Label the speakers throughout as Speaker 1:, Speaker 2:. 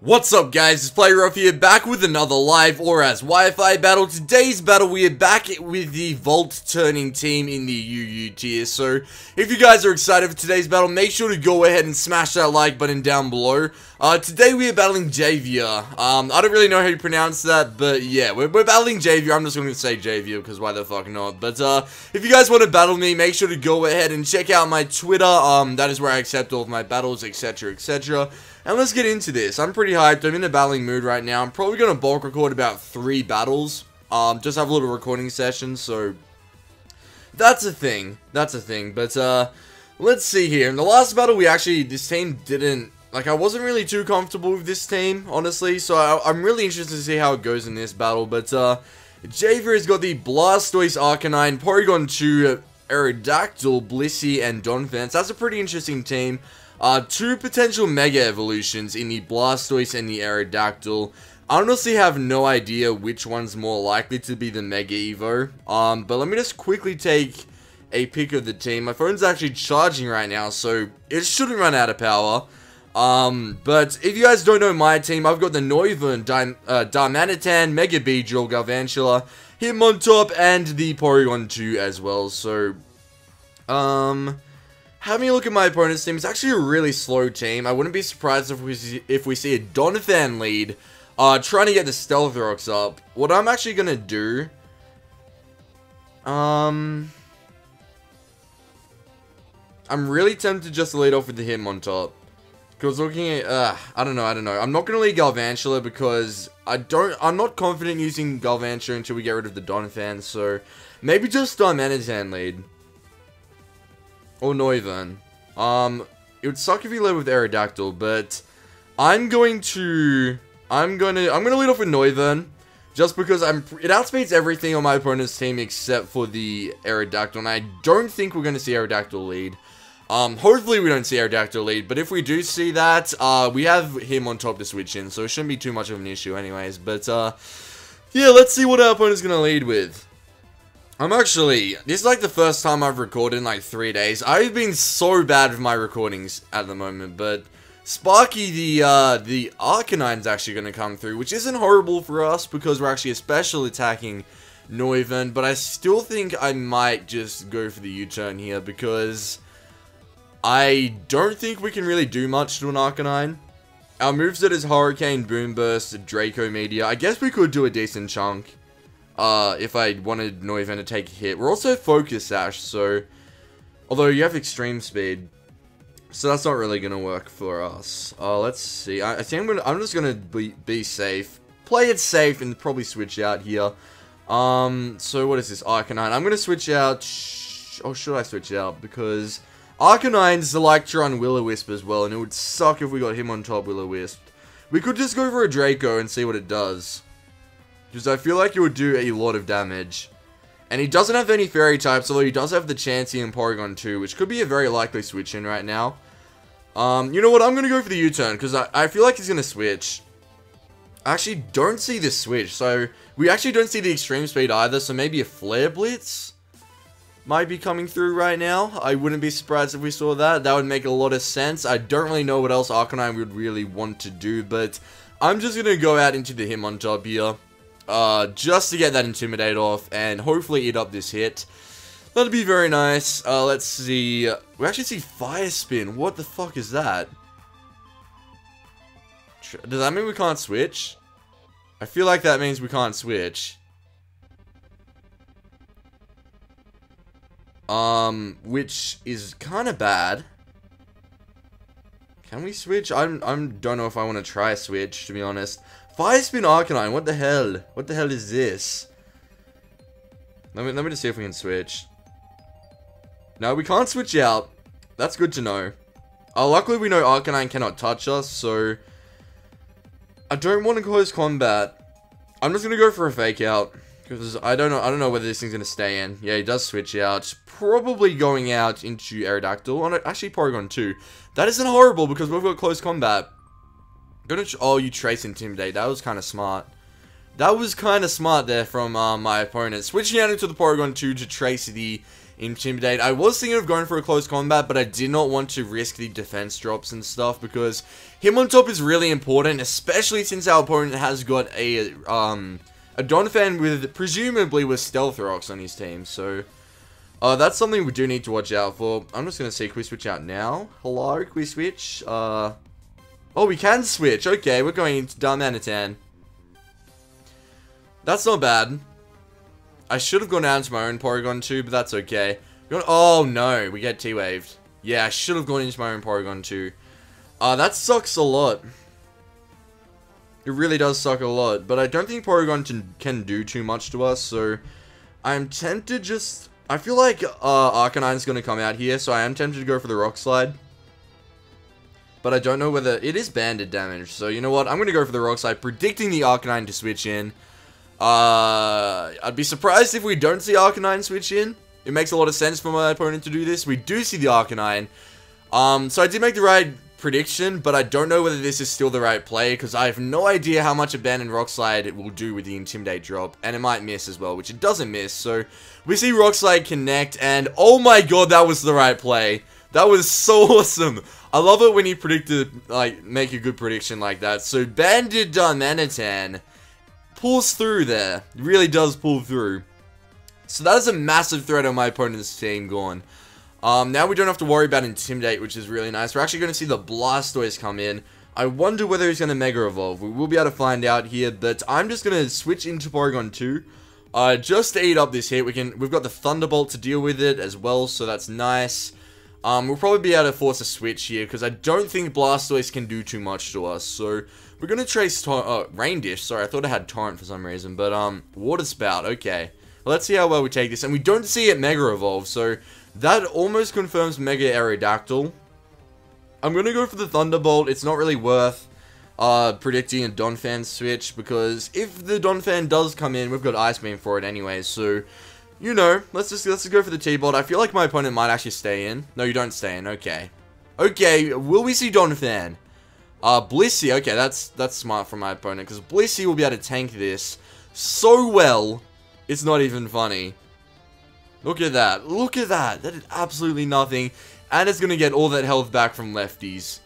Speaker 1: What's up guys, it's PlayRough here, back with another live ORAS Wi-Fi battle. Today's battle, we are back with the Vault turning team in the UU tier. So, if you guys are excited for today's battle, make sure to go ahead and smash that like button down below. Today we are battling Javier. I don't really know how you pronounce that, but yeah, we're battling Javier. I'm just going to say Javier, because why the fuck not. But, if you guys want to battle me, make sure to go ahead and check out my Twitter. That is where I accept all of my battles, etc, etc. And let's get into this. I'm pretty hyped. I'm in a battling mood right now. I'm probably going to bulk record about 3 battles. Just have a little recording session, so that's a thing. That's a thing. But, let's see here. In the last battle, this team didn't, I wasn't really too comfortable with this team, honestly. So, I'm really interested to see how it goes in this battle. But, Javier has got the Blastoise, Arcanine, Porygon 2, Aerodactyl, Blissey, and Donphan. That's a pretty interesting team. 2 potential Mega Evolutions in the Blastoise and the Aerodactyl. I honestly have no idea which one's more likely to be the Mega Evo. But let me just quickly take a pic of the team. My phone's actually charging right now, so it shouldn't run out of power. But if you guys don't know my team, I've got the Noivern, Darmanitan, Mega Beedrill, Galvantula, Hitmontop, and the Porygon 2 as well. So, having a look at my opponent's team, it's actually a really slow team. I wouldn't be surprised if we see a Donphan lead, trying to get the Stealth Rocks up. What I'm actually gonna do, I'm really tempted just to lead off with the Hitmontop. Because looking at, I don't know. I'm not gonna lead Galvantula because I'm not confident using Galvantula until we get rid of the Donphan, so maybe just Darmanitan lead. Or Noivern. It would suck if he led with Aerodactyl, but I'm gonna lead off with Noivern, just because it outspeeds everything on my opponent's team except for the Aerodactyl, and I don't think we're gonna see Aerodactyl lead. Hopefully we don't see Aerodactyl lead, but if we do see that, we have him on top to switch in, so it shouldn't be too much of an issue anyways, but, yeah, let's see what our opponent's gonna lead with. This is like the first time I've recorded in like 3 days. I've been so bad with my recordings at the moment, but Sparky, the Arcanine's actually going to come through, which isn't horrible for us because we're actually a special attacking Noivern, but I still think I might just go for the U-turn here because I don't think we can really do much to an Arcanine. Our moveset is Hurricane, Boom Burst, Draco Meteor. I guess we could do a decent chunk. If I wanted Noivern to take a hit. We're also Focus Sash, so although you have Extreme Speed, so that's not really gonna work for us. Let's see. I think I'm just gonna be safe, play it safe, and probably switch out here. So what is this Arcanine? I'm gonna switch out. Or should I switch out? Because Arcanine's Electron Will-O-Wisp as well, and it would suck if we got him on top Will-O-Wisp. We could just go for a Draco and see what it does. Because I feel like it would do a lot of damage. And he doesn't have any Fairy types, although he does have the Chansey and Porygon 2, which could be a very likely switch in right now. You know what, I'm going to go for the U-turn, because I feel like he's going to switch. I actually don't see this switch, so we actually don't see the Extreme Speed either, so maybe a Flare Blitz might be coming through right now. I wouldn't be surprised if we saw that. That would make a lot of sense. I don't really know what else Arcanine would really want to do, but I'm just going to go out into the Hitmontop here. Just to get that Intimidate off, and hopefully eat up this hit. That'd be very nice. Let's see. We actually see Fire Spin. What the fuck is that? Does that mean we can't switch? I feel like that means we can't switch. Which is kind of bad. Can we switch? I don't know if I want to try a switch, to be honest. Fire Spin Arcanine, what the hell? What the hell is this? Let me just see if we can switch. No, we can't switch out. That's good to know. Luckily we know Arcanine cannot touch us, so I don't want to close combat. I'm just gonna go for a fake out. Because I don't know whether this thing's gonna stay in. Yeah, he does switch out. Probably going out into Aerodactyl. Oh no, actually Porygon 2. That isn't horrible because we've got close combat. Oh, you Trace Intimidate. That was kind of smart. That was kind of smart there from my opponent. Switching out into the Porygon 2 to trace the Intimidate. I was thinking of going for a close combat, but I did not want to risk the defense drops and stuff, because him on top is really important, especially since our opponent has got a Donphan with, presumably with Stealth Rocks on his team, so that's something we do need to watch out for. I'm just gonna say, can we switch out now? Hello, can we switch? Oh, we can switch. Okay, we're going into Darmanitan. That's not bad. I should have gone down to my own Porygon too, but that's okay. Oh no, we get T-Waved. Yeah, I should have gone into my own Porygon too. That sucks a lot. It really does suck a lot, but I don't think Porygon can do too much to us, so I'm tempted just... I feel like Arcanine's going to come out here, so I am tempted to go for the Rock Slide. But I don't know whether... It is banded damage, so you know what? I'm going to go for the Rock Slide, predicting the Arcanine to switch in. I'd be surprised if we don't see Arcanine switch in. It makes a lot of sense for my opponent to do this. We do see the Arcanine. So I did make the right prediction, but I don't know whether this is still the right play, because I have no idea how much Abandoned Rock Slide it will do with the Intimidate drop, and it might miss as well, which it doesn't miss. So we see Rock Slide connect, and oh my god, that was the right play. That was so awesome. I love it when you make a good prediction like that. So Banded Darmanitan pulls through there. It really does pull through. So that is a massive threat on my opponent's team gone. Now we don't have to worry about Intimidate, which is really nice. We're actually going to see the Blastoise come in. I wonder whether he's going to Mega Evolve. We will be able to find out here, but I'm just going to switch into Porygon 2. Just to eat up this hit. We've got the Thunderbolt to deal with it as well, so that's nice. We'll probably be able to force a switch here, because I don't think Blastoise can do too much to us. So we're going to trace Rain Dish. Sorry, I thought I had Torrent for some reason, but Water Spout. Okay. Well, let's see how well we take this. And we don't see it Mega Evolve, so that almost confirms Mega Aerodactyl. I'm going to go for the Thunderbolt. It's not really worth predicting a Donphan switch, because if the Donphan does come in, we've got Ice Beam for it anyway, so... You know, let's just go for the T-Bolt. I feel like my opponent might actually stay in. No, you don't stay in. Okay. Okay, will we see Donphan? Blissey. Okay, that's smart from my opponent, because Blissey will be able to tank this so well, it's not even funny. Look at that. Look at that. That is absolutely nothing. And it's going to get all that health back from lefties.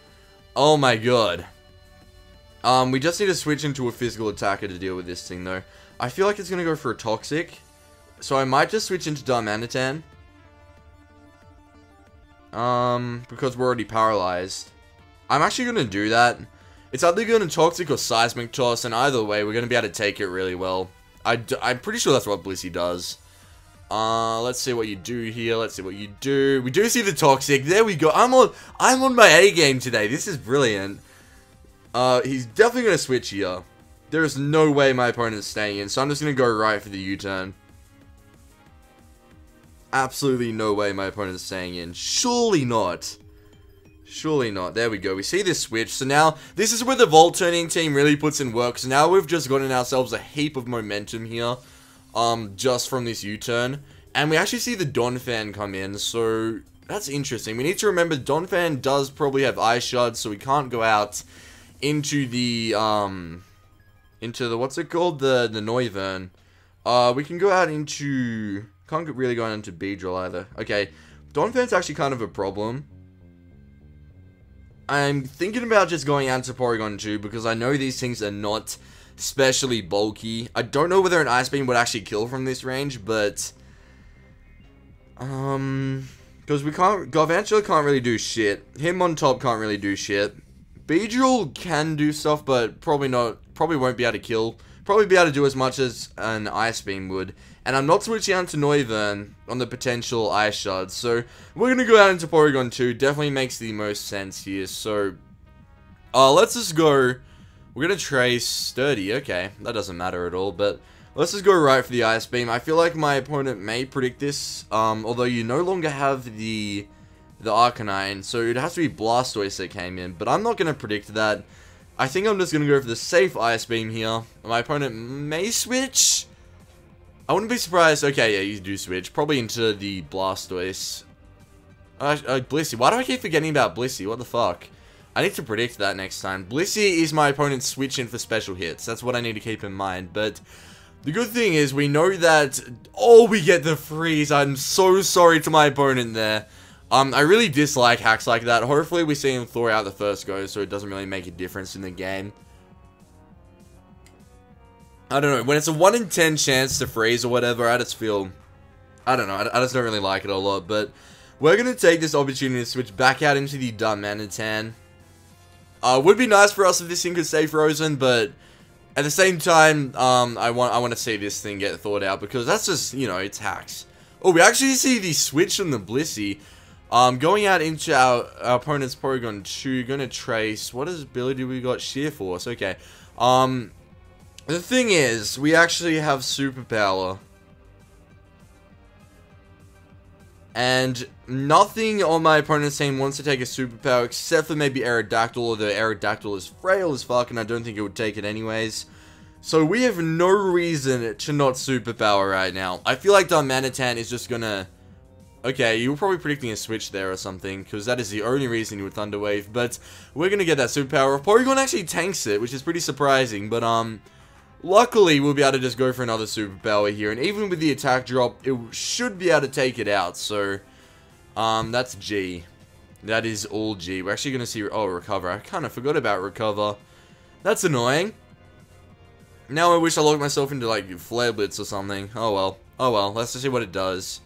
Speaker 1: Oh my god. We just need to switch into a physical attacker to deal with this thing, though. I feel like it's going to go for a Toxic. So I might just switch into Darmanitan. Because we're already paralyzed. I'm actually going to do that. It's either going to Toxic or Seismic Toss, and either way, we're going to be able to take it really well. I'm pretty sure that's what Blissey does. Let's see what you do here. Let's see what you do. We do see the Toxic. There we go. I'm on my A game today. This is brilliant. He's definitely going to switch here. There is no way my opponent's staying in, so I'm just going to go right for the U-turn. Absolutely no way my opponent is staying in. Surely not. Surely not. There we go. We see this switch. So now, this is where the Volt Turning team really puts in work. So now we've just gotten ourselves a heap of momentum here. Just from this U-turn. And we actually see the Donphan come in. So, that's interesting. We need to remember Donphan does probably have Ice Shard. So we can't go out into the, what's it called? The Noivern. We can go out into... Can't really go into Beedrill either. Okay, Donphan's actually kind of a problem. I'm thinking about just going out to Porygon 2, because I know these things are not especially bulky. I don't know whether an Ice Beam would actually kill from this range, but... because we can't... Galvantula can't really do shit. Him on top can't really do shit. Beedrill can do stuff, but probably not... Probably won't be able to kill. Probably be able to do as much as an Ice Beam would. And I'm not switching out to Noivern on the potential Ice Shard. So, we're going to go out into Porygon 2. Definitely makes the most sense here. So, let's just go... We're going to trace Sturdy. Okay, that doesn't matter at all. But, let's just go right for the Ice Beam. I feel like my opponent may predict this. Although you no longer have the Arcanine. So, it has to be Blastoise that came in. But I'm not going to predict that. I think I'm just going to go for the safe Ice Beam here. My opponent may switch. I wouldn't be surprised. Okay, yeah, you do switch. Probably into the Blastoise. Blissey. Why do I keep forgetting about Blissey? What the fuck? I need to predict that next time. Blissey is my opponent's switch in for special hits. That's what I need to keep in mind. But The good thing is we know that, oh, we get the freeze. I'm so sorry to my opponent there. I really dislike hacks like that. Hopefully we see him thaw out the first go so it doesn't really make a difference in the game. I don't know, when it's a 1 in 10 chance to freeze or whatever, I just feel, I don't know, I just don't really like it a lot, but we're going to take this opportunity to switch back out into the Darmanitan. Would be nice for us if this thing could stay frozen, but at the same time, I want to see this thing get thawed out, because that's just, you know, it's hacks. Oh, we actually see the switch on the Blissey. Going out into our opponent's Porygon 2, gonna trace, what ability we got? Sheer Force, okay. The thing is, we actually have Superpower. And nothing on my opponent's team wants to take a Superpower, except for maybe Aerodactyl, although Aerodactyl is frail as fuck, and I don't think it would take it anyways. So we have no reason to not Superpower right now. I feel like Darmanitan is just gonna... Okay, you were probably predicting a switch there or something, because that is the only reason you would Thunder Wave, but we're gonna get that Superpower. Porygon actually tanks it, which is pretty surprising, but luckily we'll be able to just go for another Superpower here, and even with the attack drop, it should be able to take it out, so, that's G. That is all G. We're actually gonna see, oh, Recover. I kind of forgot about Recover. That's annoying. Now I wish I locked myself into, like, Flare Blitz or something. Oh well. Oh well, let's just see what it does.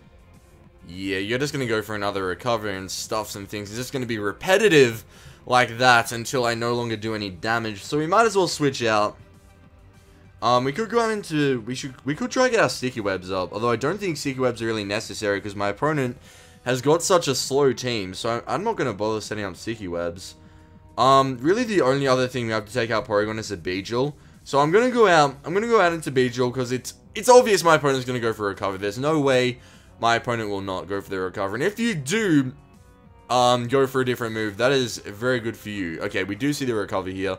Speaker 1: Yeah, you're just gonna go for another Recover and stuff some things. It's just gonna be repetitive like that until I no longer do any damage. So we might as well switch out. We could go out into... We could try to get our Sticky Webs up. Although I don't think Sticky Webs are really necessary because my opponent has got such a slow team. So I'm not gonna bother setting up Sticky Webs. Really the only other thing we have to take out Porygon is a Beedrill. So I'm gonna go out into Beedrill because it's obvious my opponent's gonna go for a Recover. There's no way my opponent will not go for the Recover. And if you do go for a different move, that is very good for you. Okay, we do see the Recover here,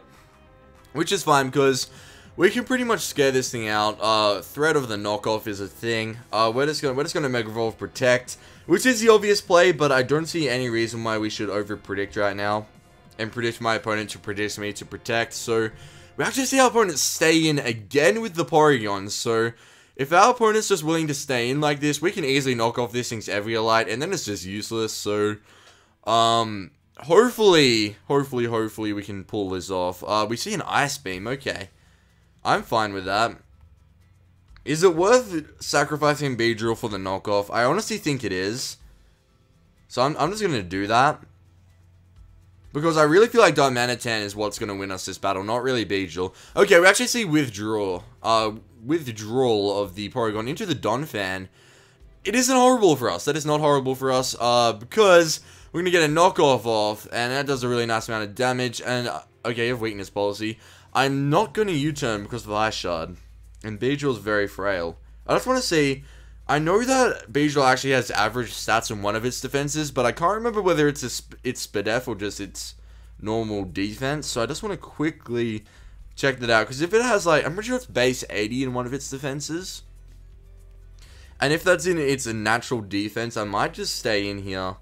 Speaker 1: which is fine because we can pretty much scare this thing out. Threat of the knockoff is a thing. We're just gonna Mega Evolve Protect, which is the obvious play, but I don't see any reason why we should over predict right now and predict my opponent to predict me to protect. So we actually see our opponent stay in again with the Porygon. So if our opponent's just willing to stay in like this, we can easily knock off this thing's Eviolite, and then it's just useless. So, hopefully we can pull this off. We see an Ice Beam, okay. I'm fine with that. Is it worth sacrificing Beedrill for the knockoff? I honestly think it is. So I'm just gonna do that. Because I really feel like Darmanitan is what's gonna win us this battle, not really Beedrill. Okay, we actually see Withdrawal of the Porygon into the Donphan. It isn't horrible for us. That is not horrible for us, because we're gonna get a knockoff off, and that does a really nice amount of damage. And okay, you have weakness policy. I'm not gonna U-turn because of Ice Shard, and Beedrill is very frail. I just want to see. I know that Beedrill actually has average stats on one of its defenses, but I can't remember whether it's its SPDF or just its normal defense. So I just want to quickly check that out, because if it has, like, I'm pretty sure it's base 80 in one of its defenses. And if that's in its natural defense, I might just stay in here.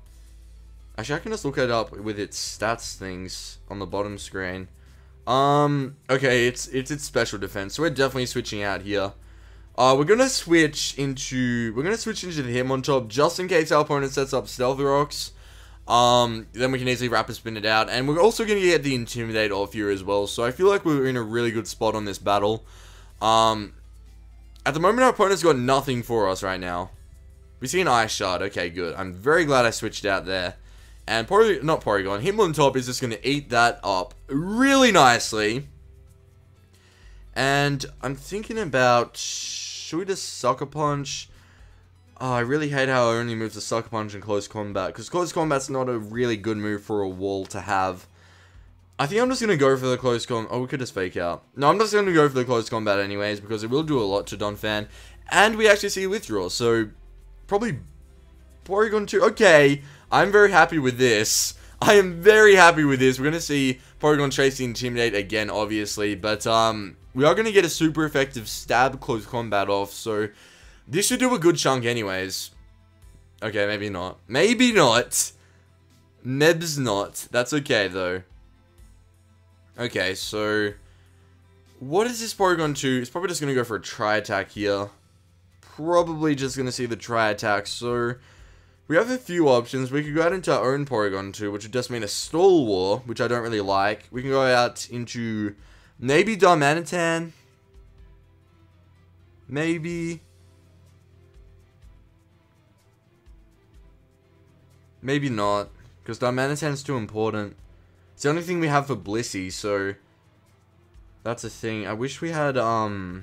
Speaker 1: Actually, I can just look it up with its stats things on the bottom screen. Okay, it's its special defense, so we're definitely switching out here. We're gonna switch into the Hitmontop just in case our opponent sets up Stealth Rocks. Then we can easily Rapid Spin it out, and we're also gonna get the Intimidate off here as well. So I feel like we're in a really good spot on this battle. At the moment, our opponent's got nothing for us right now. We see an Ice Shard. Okay, good. I'm very glad I switched out there. And Hitmontop is just gonna eat that up really nicely. And I'm thinking about, should we just Sucker Punch? Oh, I really hate how I only move the Sucker Punch in Close Combat, because Close Combat's not a really good move for a wall to have. I think I'm just going to go for the Close Combat. Oh, we could just Fake Out. No, I'm just going to go for the Close Combat anyways, because it will do a lot to Donphan. And we actually see Withdraw, so probably Porygon 2. Okay, I'm very happy with this. I am very happy with this. We're going to see Porygon Trace the Intimidate again, obviously, but we are going to get a super effective Stab Close Combat off, so this should do a good chunk anyways. Okay, maybe not. Maybe not. Neb's not. That's okay, though. Okay, so What is this Porygon to? It's probably just going to go for a Tri-Attack here. Probably just going to see the Tri-Attack. So, we have a few options. We could go out into our own Porygon 2, which would just mean a Stall War, which I don't really like. We can go out into maybe Darmanitan. Maybe. Maybe not, because Darmanitan's too important. It's the only thing we have for Blissey, so that's a thing. I wish we had, Alright,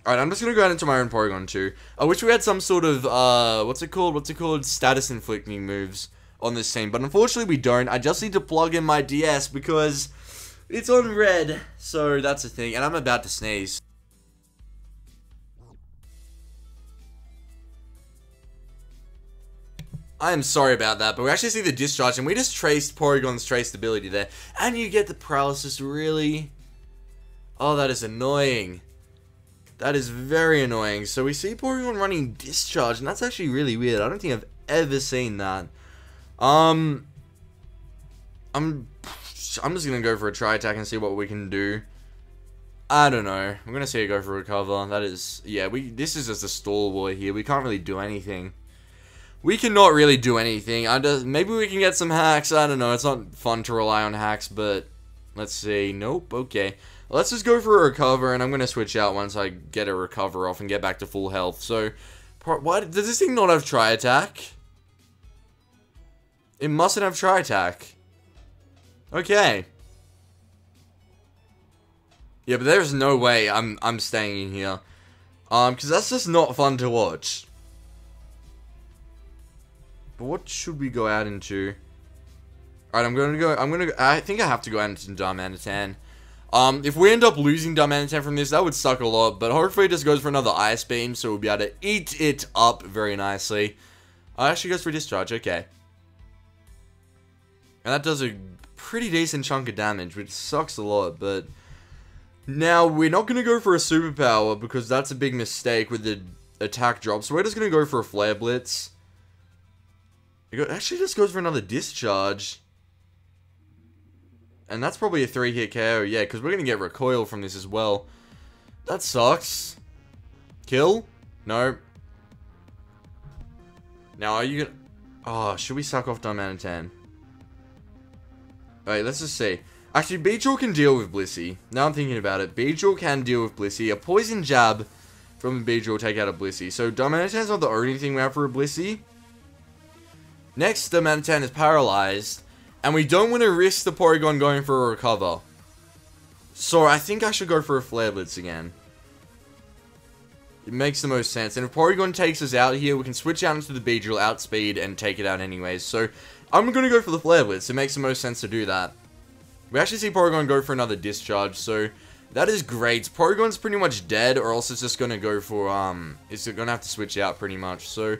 Speaker 1: I'm just gonna go out into my own Porygon 2. I wish we had some sort of, what's it called? Status inflicting moves on this team, but unfortunately we don't. I just need to plug in my DS because it's on red, so that's a thing, and I'm about to sneeze. I am sorry about that, but we actually see the discharge, and we just traced Porygon's traceability there. And you get the paralysis, really? Oh, that is annoying. That is very annoying. So we see Porygon running discharge, and that's actually really weird. I don't think I've ever seen that. I'm just gonna go for a Tri-Attack and see what we can do. I don't know. I'm gonna say go for a Recover. That is, yeah, this is just a Stall War here. We can't really do anything. We cannot really do anything. Maybe we can get some hacks. I don't know. It's not fun to rely on hacks, but let's see. Nope. Okay. Let's just go for a Recover, and I'm going to switch out once I get a Recover off and get back to full health. So, what? Does this thing not have Tri-Attack? It mustn't have Tri-Attack. Okay. Yeah, but there's no way I'm staying in here. Because that's just not fun to watch. But what should we go out into? Alright, I think I have to go out into Darmanitan. If we end up losing Darmanitan from this, that would suck a lot, but hopefully it just goes for another Ice Beam, so we'll be able to eat it up very nicely. Actually goes for Discharge, okay. And that does a pretty decent chunk of damage, which sucks a lot, but now we're not going to go for a Superpower, because that's a big mistake with the attack drop, so we're just going to go for a Flare Blitz. It actually just goes for another Discharge. And that's probably a 3-hit KO, yeah, because we're going to get Recoil from this as well. That sucks. Kill? No. Now, are you going to... Oh, should we suck off Darmanitan? Alright, let's just see. Actually, Beedrill can deal with Blissey. Now I'm thinking about it. Beedrill can deal with Blissey. A Poison Jab from the Beedrill will take out a Blissey. So, Darmanitan's not the only thing we have for a Blissey. Next, Darmanitan is paralyzed, and we don't want to risk the Porygon going for a Recover. So I think I should go for a Flare Blitz again. It makes the most sense, and if Porygon takes us out here, we can switch out into the Beedrill, outspeed, and take it out anyways. So I'm going to go for the Flare Blitz. It makes the most sense to do that. We actually see Porygon go for another Discharge, so that is great. Porygon's pretty much dead, or else it's just going to go for, it's going to have to switch out pretty much. So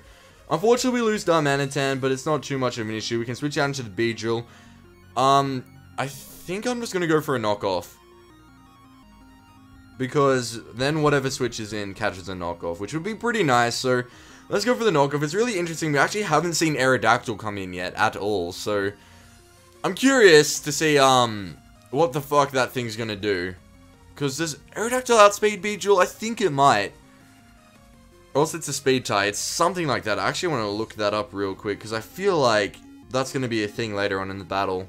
Speaker 1: unfortunately, we lose Darmanitan, but it's not too much of an issue. We can switch out into the Beedrill. I think I'm just going to go for a knockoff. Because then whatever switches in catches a knockoff, which would be pretty nice. So let's go for the knockoff. It's really interesting. We actually haven't seen Aerodactyl come in yet at all. So I'm curious to see what the fuck that thing's going to do. Because does Aerodactyl outspeed Beedrill? I think it might. Or else it's a speed tie. It's something like that. I actually want to look that up real quick, because I feel like that's going to be a thing later on in the battle.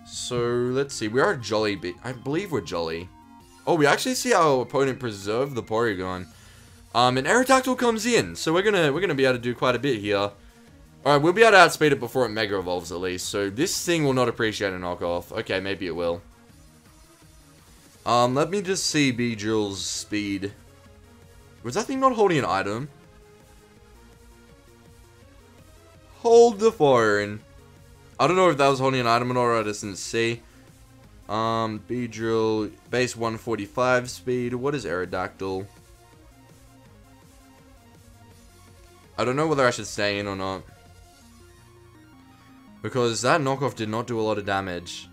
Speaker 1: So, let's see. We are Jolly. I believe we're Jolly. Oh, we actually see our opponent preserve the Porygon. And Aerodactyl comes in. So, we're gonna be able to do quite a bit here. Alright, we'll be able to outspeed it before it Mega Evolves, at least. So, this thing will not appreciate a knockoff. Okay, maybe it will. Let me just see Beedrill's speed. Was that thing not holding an item? Hold the phone. I don't know if that was holding an item or not, I just didn't see. Beedrill, base 145 speed. What is Aerodactyl? I don't know whether I should stay in or not. Because that knockoff did not do a lot of damage.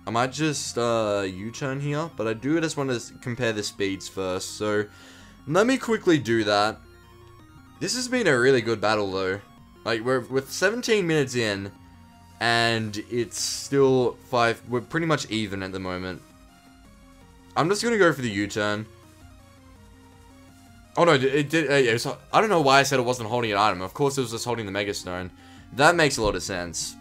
Speaker 1: I might just U-turn here, but I do just want to compare the speeds first, so let me quickly do that. This has been a really good battle though. Like, we're with 17 minutes in, and it's still we're pretty much even at the moment. I'm just gonna go for the U-turn. Oh no, it did. I don't know why I said it wasn't holding an item. Of course, it was just holding the Mega Stone. That makes a lot of sense.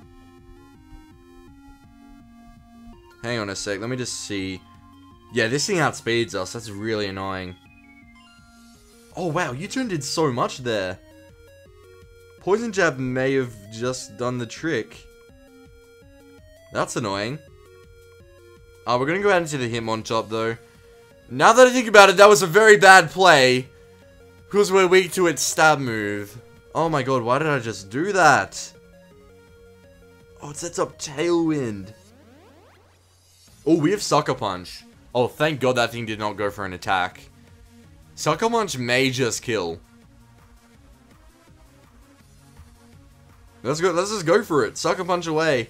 Speaker 1: Hang on a sec. Let me just see. Yeah, this thing outspeeds us. That's really annoying. Oh wow, U-turn did so much there. Poison Jab may have just done the trick. That's annoying. We're gonna go out into the Hitmontop though. Now that I think about it, that was a very bad play. Because we're weak to its stab move. Oh my god, why did I just do that? Oh, it sets up Tailwind. Oh, we have Sucker Punch. Oh, thank god that thing did not go for an attack. Sucker Punch may just kill. Let's just go for it. Sucker Punch away.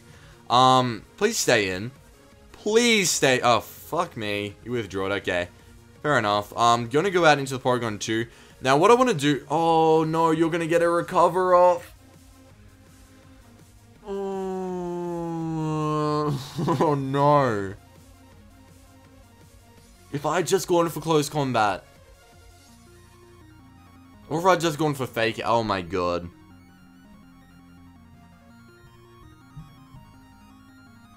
Speaker 1: Please stay in. Please stay. Oh, fuck me. You withdrew it. Okay. Fair enough. Gonna go out into the Porygon 2. Now, what I want to do... Oh, no. You're gonna get a recover off. Oh, no. If I had just gone for close combat. Or if I had just gone for fake. Oh, my god.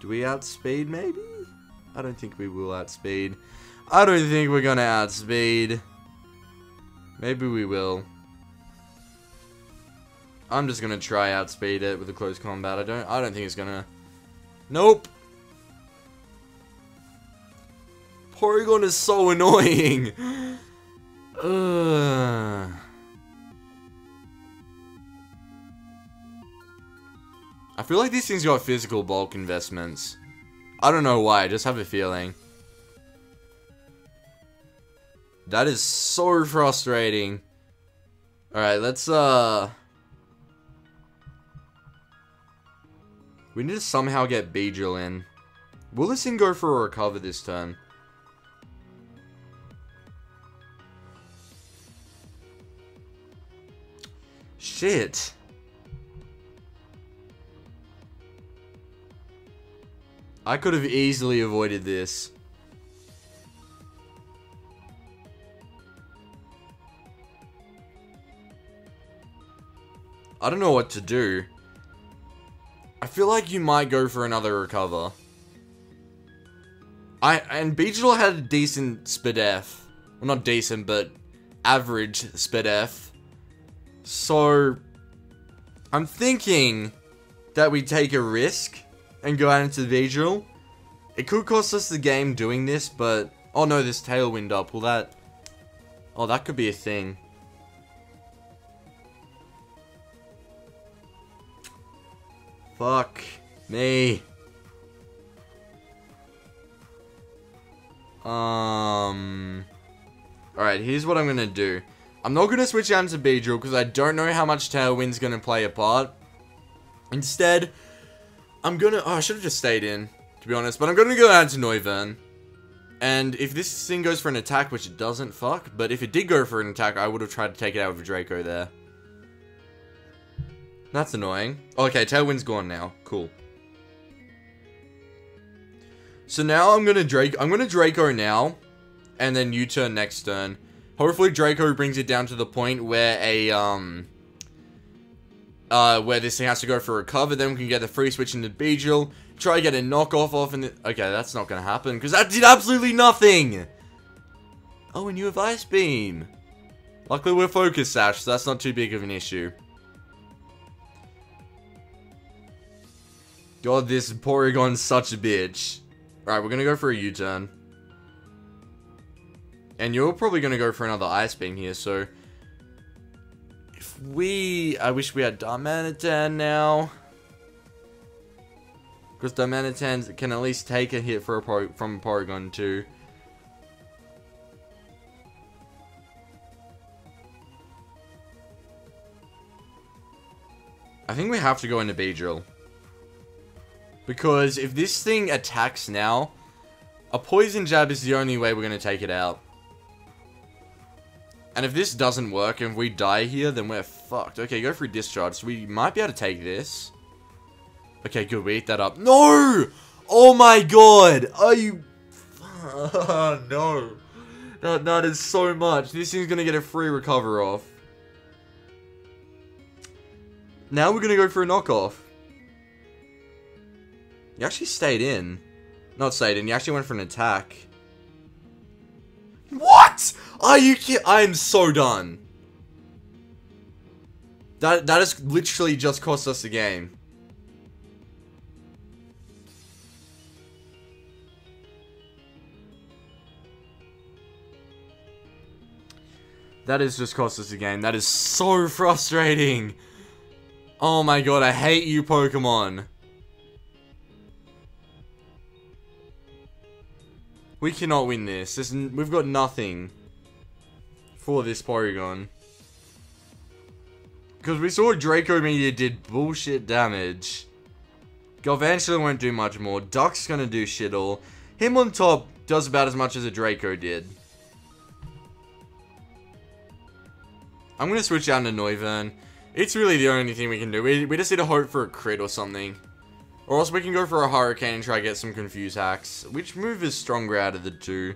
Speaker 1: Do we outspeed, maybe? I don't think we will outspeed. I don't think we're gonna outspeed. Maybe we will. I'm just gonna try outspeed it with a close combat. I don't think it's gonna... Nope! Porygon is so annoying! Ugh. I feel like these things got physical bulk investments. I don't know why, I just have a feeling. That is so frustrating. Alright, let's, we need to somehow get Beedrill in. Will this thing go for a recover this turn? Shit. I could have easily avoided this. I don't know what to do. I feel like you might go for another recover. And Beedrill had a decent SpDef. Well, not decent, but average SpDef. So, I'm thinking that we take a risk and go out into the Beedrill. It could cost us the game doing this, but... Oh no, this Tailwind up. Will that... Oh, that could be a thing. Fuck me. Alright, here's what I'm gonna do. I'm not gonna switch out to Beedrill because I don't know how much Tailwind's gonna play a part. Instead, I'm gonna... Oh, I should have just stayed in, to be honest. But I'm gonna go out to Noivern. And if this thing goes for an attack, which it doesn't, fuck. But if it did go for an attack, I would have tried to take it out with a Draco there. That's annoying. Okay, Tailwind's gone now. Cool. So now I'm gonna Draco now. And then U-turn next turn. Hopefully Draco brings it down to the point where where this thing has to go for a recover, then we can get the free switch into Beedrill, try to get a knockoff off, and okay, that's not gonna happen, because that did absolutely nothing! Oh, and you have Ice Beam! Luckily we're Focus Sash, so that's not too big of an issue. God, this Porygon's such a bitch. Alright, we're gonna go for a U-turn. And you're probably gonna go for another Ice Beam here, so... I wish we had Darmanitan now. Because Darmanitan can at least take a hit for from Porygon 2. I think we have to go into Beedrill. Because if this thing attacks now, a Poison Jab is the only way we're going to take it out. And if this doesn't work and we die here, then we're fucked. Okay, go for Discharge. So we might be able to take this. Okay, good. We eat that up. No! Oh my god! Are you... No. That is so much. This thing's gonna get a free recover off. Now we're gonna go for a knockoff. You actually stayed in. Not stayed in, you actually went for an attack. What? Are you kidding? I am so done. That has literally just cost us the game. That has just cost us the game. That is so frustrating. Oh my god, I hate you, Pokemon. We cannot win this. We've got nothing for this Porygon. Because we saw Draco Meteor did bullshit damage. Galvantula won't do much more. Duck's gonna do shit all. Him on top does about as much as a Draco did. I'm gonna switch out into Noivern. It's really the only thing we can do. We just need to hope for a crit or something. Or else we can go for a Hurricane and try to get some Confuse hacks. Which move is stronger out of the two?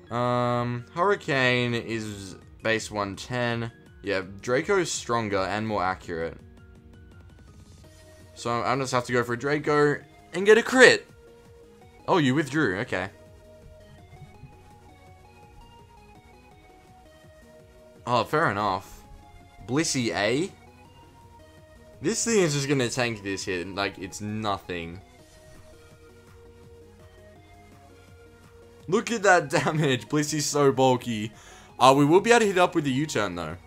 Speaker 1: Hurricane is base 110. Yeah, Draco is stronger and more accurate. So I just have to go for a Draco and get a crit. Oh, you withdrew. Okay. Oh, fair enough. Blissey A? This thing is just gonna tank this hit, like, it's nothing. Look at that damage. Blissey's so bulky. We will be able to hit up with the U-turn, though.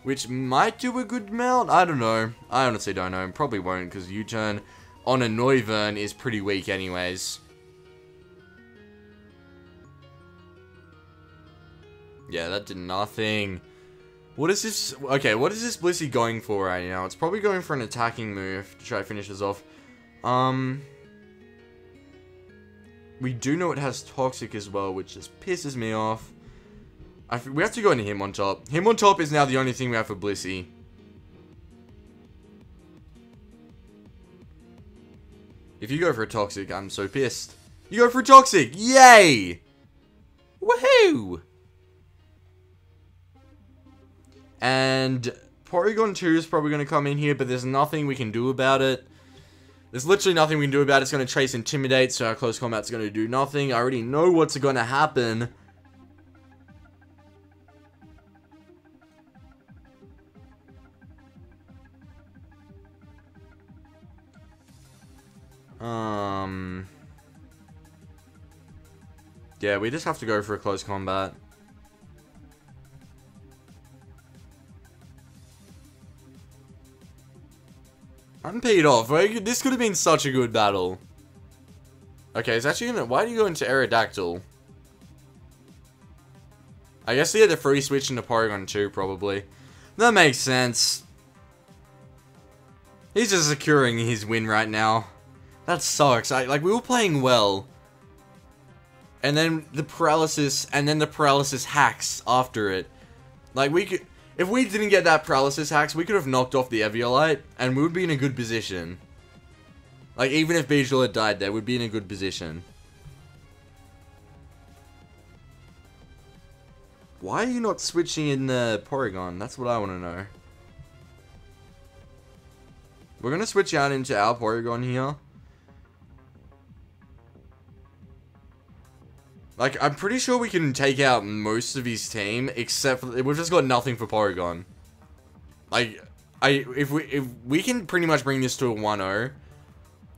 Speaker 1: Which might do a good amount? I don't know. I honestly don't know. Probably won't, because U-turn on a Noivern is pretty weak anyways. Yeah, that did nothing. What is this? Okay, what is this Blissey going for right now? It's probably going for an attacking move to try to finish this off. We do know it has Toxic as well, which just pisses me off. We have to go into him on top. Him on top is now the only thing we have for Blissey. If you go for a Toxic, I'm so pissed. You go for a Toxic! Yay! Woohoo! And Porygon 2 is probably going to come in here, but there's nothing we can do about it. There's literally nothing we can do about it. It's going to Trace Intimidate, so our close combat's going to do nothing. I already know what's going to happen. Yeah, we just have to go for a close combat. I'm paid off. This could have been such a good battle. Okay, it's actually gonna... Why do you go into Aerodactyl? I guess he had the free switch into Porygon 2, probably. That makes sense. He's just securing his win right now. That sucks. Like, we were playing well. And then the paralysis, hacks after it. Like, we could... If we didn't get that paralysis hacks, we could have knocked off the Eviolite, and we would be in a good position. Like, even if Beedrill had died there, we'd be in a good position. Why are you not switching in the Porygon? That's what I want to know. We're going to switch out into our Porygon here. Like, I'm pretty sure we can take out most of his team, except for... We've just got nothing for Porygon. Like, if we can pretty much bring this to a 1-0,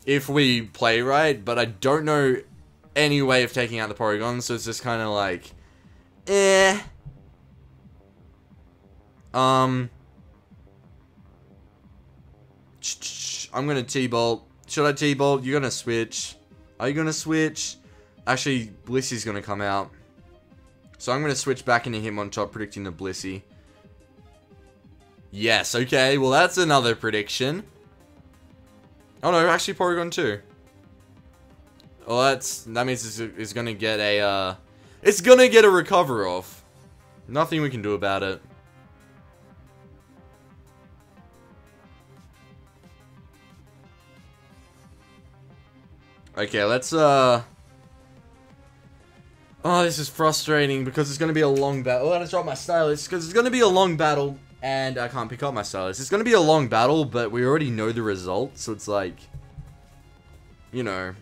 Speaker 1: if we play right, but I don't know any way of taking out the Porygon, so it's just kind of like... I'm gonna T-Bolt. Should I T-Bolt? You're gonna switch. Are you gonna switch? Actually, Blissey's gonna come out. So I'm gonna switch back into him on top, predicting the Blissey. Yes, okay. Well, that's another prediction. Oh no, actually Porygon 2. Well, that means it's gonna get a, it's gonna get a recover off. Nothing we can do about it. Okay, let's, Oh, this is frustrating because it's going to be a long battle. Oh, I just dropped my stylus because it's going to be a long battle and I can't pick up my stylus. It's going to be a long battle, but we already know the result, so it's like, you know.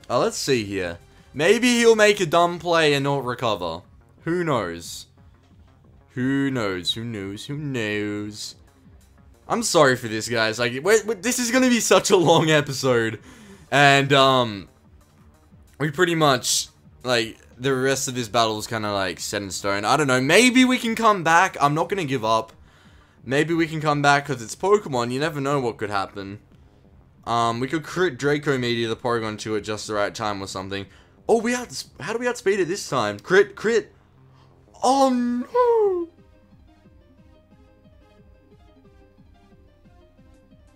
Speaker 1: Oh, let's see here. Maybe he'll make a dumb play and not recover. Who knows? Who knows? Who knows? Who knows? I'm sorry for this, guys. Like, this is going to be such a long episode. And, we pretty much, like, the rest of this battle is kind of, like, set in stone. I don't know, maybe we can come back. I'm not going to give up. Maybe we can come back, because it's Pokemon. You never know what could happen. We could crit Draco Meteor the Porygon 2 at just the right time or something. Oh, how do we outspeed it this time? Crit. Oh, no.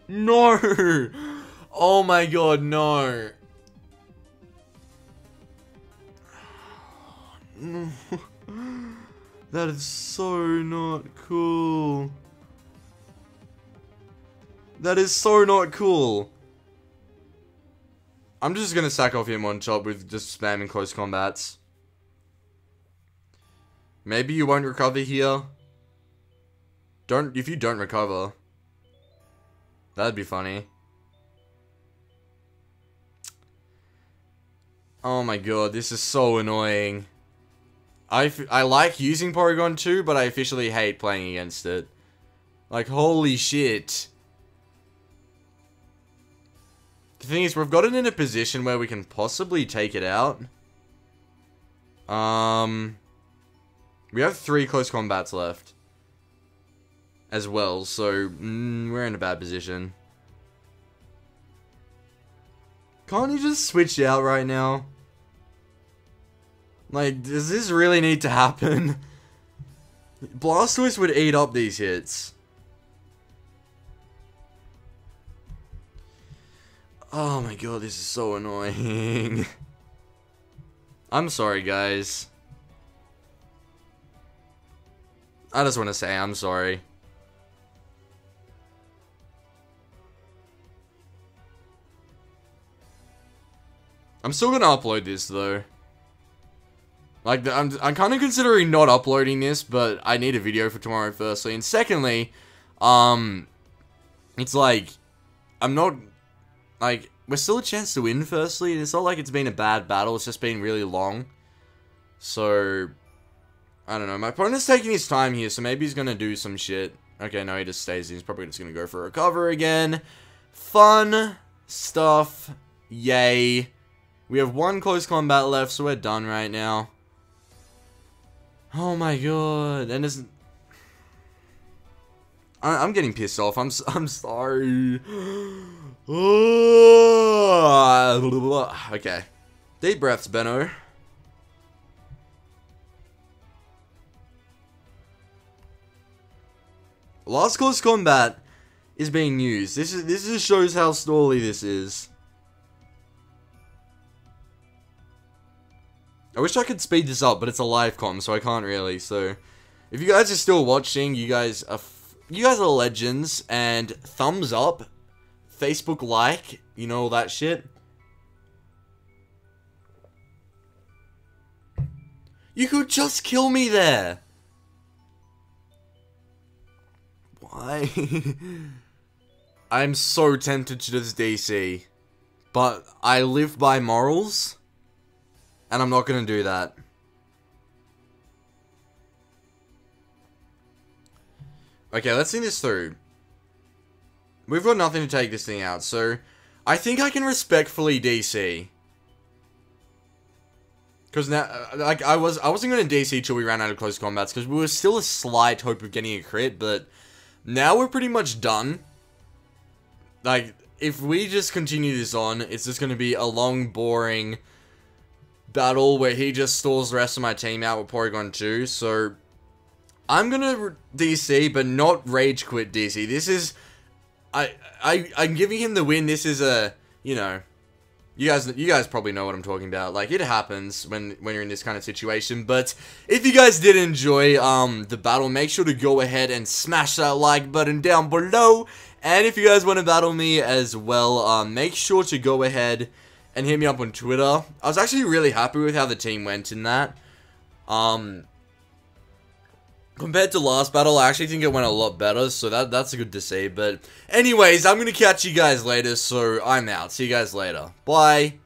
Speaker 1: No. Oh my god, no. No. That is so not cool. That is so not cool. I'm just gonna sack off Hitmonchan with just spamming close combats. Maybe you won't recover here. If you don't recover. That'd be funny. Oh my god, this is so annoying. I like using Porygon 2, but I officially hate playing against it. Like, holy shit. The thing is, we've got it in a position where we can possibly take it out. We have 3 close combats left. As well, so we're in a bad position. Can't you just switch out right now? Like, does this really need to happen? Blastoise would eat up these hits. Oh my god, this is so annoying. I'm sorry, guys. I just want to say I'm sorry. I'm still gonna upload this, though. Like, I'm kind of considering not uploading this, but I need a video for tomorrow, firstly. And secondly, it's like, I'm not, like, we're still a chance to win, firstly. And it's not like it's been a bad battle, it's just been really long. So, I don't know. My opponent's taking his time here, so maybe he's gonna do some shit. Okay, no, he just stays. He's probably just gonna go for a recover again. Fun stuff. Yay. We have 1 close combat left, so we're done right now. Oh my god, and it's... I'm getting pissed off, I'm sorry. Okay. Deep breaths, Benno. Last close combat is being used. This just shows how stally this is. I wish I could speed this up, but it's a live comm, so I can't really. So, if you guys are still watching, you guys are legends. And thumbs up, Facebook like, you know, all that shit. You could just kill me there. Why? I'm so tempted to just DC, but I live by morals. And I'm not going to do that. Okay, let's see this through. We've got nothing to take this thing out, so I think I can respectfully DC. Because now, like, I wasn't going to DC till we ran out of close combats, because we were still a slight hope of getting a crit, but now we're pretty much done. Like, if we just continue this on, it's just going to be a long, boring battle where he just stalls the rest of my team out with Porygon 2, so I'm gonna DC, but not rage quit DC. This is, I'm giving him the win. This is a, you know, you guys probably know what I'm talking about. Like, it happens when you're in this kind of situation. But if you guys did enjoy the battle, make sure to go ahead and smash that like button down below. And if you guys want to battle me as well, make sure to go ahead and hit me up on Twitter. I was actually really happy with how the team went in that. Compared to last battle, I actually think it went a lot better, so that's good to see. But anyways, I'm going to catch you guys later, so I'm out. See you guys later. Bye.